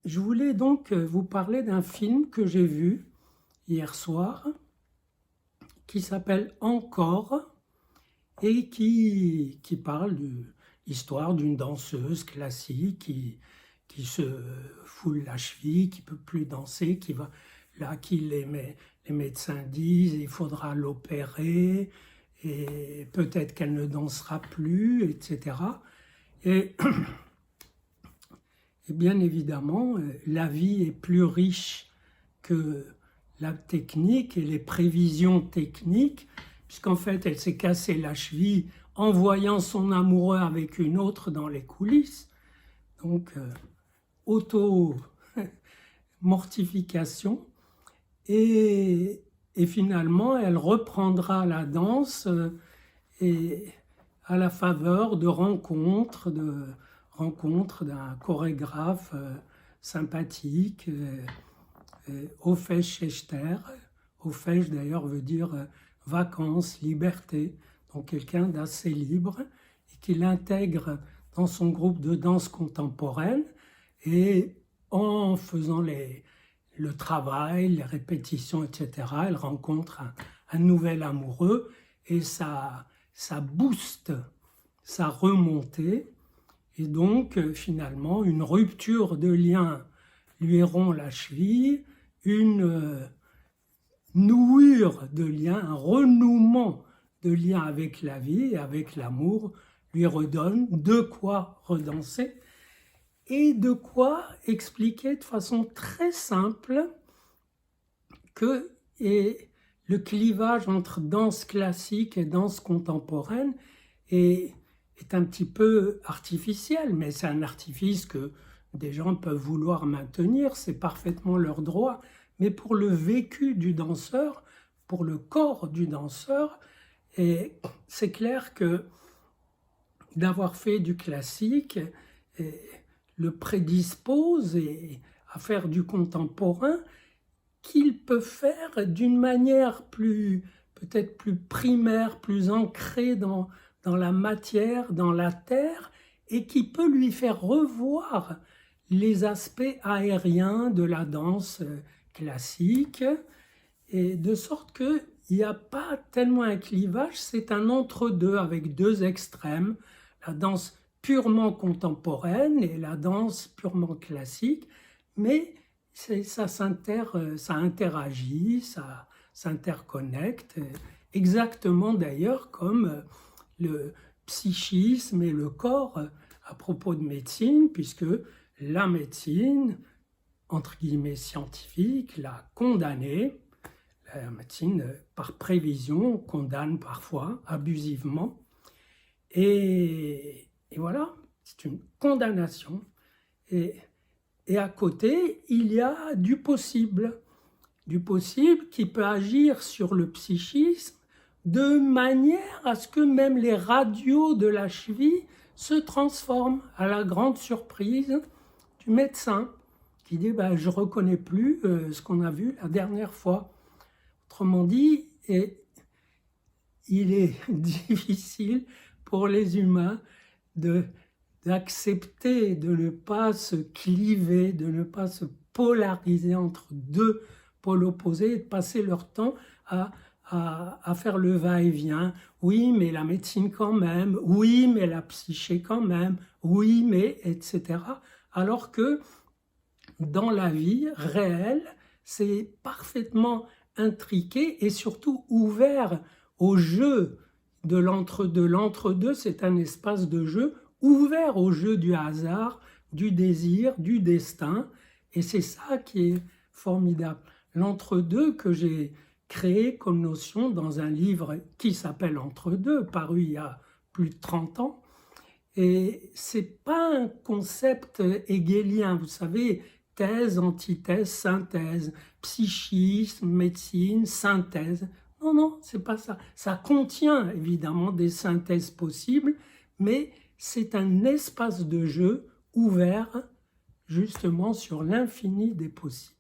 Je voulais donc vous parler d'un film que j'ai vu hier soir, qui s'appelle Encore, et qui parle de l'histoire d'une danseuse classique qui se foule la cheville, qui peut plus danser, qui va là, les médecins disent il faudra l'opérer, et peut-être qu'elle ne dansera plus, etc. Et Et bien évidemment, la vie est plus riche que la technique et les prévisions techniques, puisqu'en fait, elle s'est cassée la cheville en voyant son amoureux avec une autre dans les coulisses. Donc, auto-mortification. Et finalement, elle reprendra la danse et à la faveur de rencontres d'un chorégraphe sympathique, Ofesh Shechter. Ofesh d'ailleurs veut dire vacances, liberté, donc quelqu'un d'assez libre et qui l'intègre dans son groupe de danse contemporaine, et en faisant le travail, les répétitions, etc., elle rencontre un nouvel amoureux et ça booste sa remontée. Et donc, finalement, une rupture de lien lui rompt la cheville, une nouure de lien, un renouement de lien avec la vie et avec l'amour lui redonne de quoi redanser et de quoi expliquer de façon très simple que le clivage entre danse classique et danse contemporaine est un petit peu artificiel, mais c'est un artifice que des gens peuvent vouloir maintenir, c'est parfaitement leur droit. Mais pour le vécu du danseur, pour le corps du danseur, c'est clair que d'avoir fait du classique le prédispose à faire du contemporain, qu'il peut faire d'une manière peut-être plus primaire, plus ancrée dans la matière, dans la terre, et qui peut lui faire revoir les aspects aériens de la danse classique, et de sorte qu'il n'y a pas tellement un clivage, c'est un entre-deux avec deux extrêmes, la danse purement contemporaine et la danse purement classique, mais ça interagit, ça s'interconnecte, exactement d'ailleurs comme le psychisme et le corps à propos de médecine, puisque la médecine, entre guillemets scientifique, l'a condamné. La médecine, par prévision, condamne parfois abusivement. Et voilà, c'est une condamnation. Et à côté, il y a du possible qui peut agir sur le psychisme de manière à ce que même les radios de la cheville se transforment, à la grande surprise du médecin qui dit je ne reconnais plus ce qu'on a vu la dernière fois. Autrement dit, il est difficile pour les humains d'accepter de ne pas se cliver, de ne pas se polariser entre deux pôles opposés et de passer leur temps à faire le va-et-vient. Oui, mais la médecine quand même. Oui, mais la psyché quand même. Oui, mais etc. Alors que dans la vie réelle, c'est parfaitement intriqué et surtout ouvert au jeu de l'entre-deux. L'entre-deux, c'est un espace de jeu ouvert au jeu du hasard, du désir, du destin. Et c'est ça qui est formidable. L'entre-deux que j'ai créé comme notion dans un livre qui s'appelle Entre-deux, paru il y a plus de 30 ans. Et c'est pas un concept hegelien, vous savez, thèse, antithèse, synthèse, psychisme, médecine, synthèse. Non, non, c'est pas ça. Ça contient évidemment des synthèses possibles, mais c'est un espace de jeu ouvert justement sur l'infini des possibles.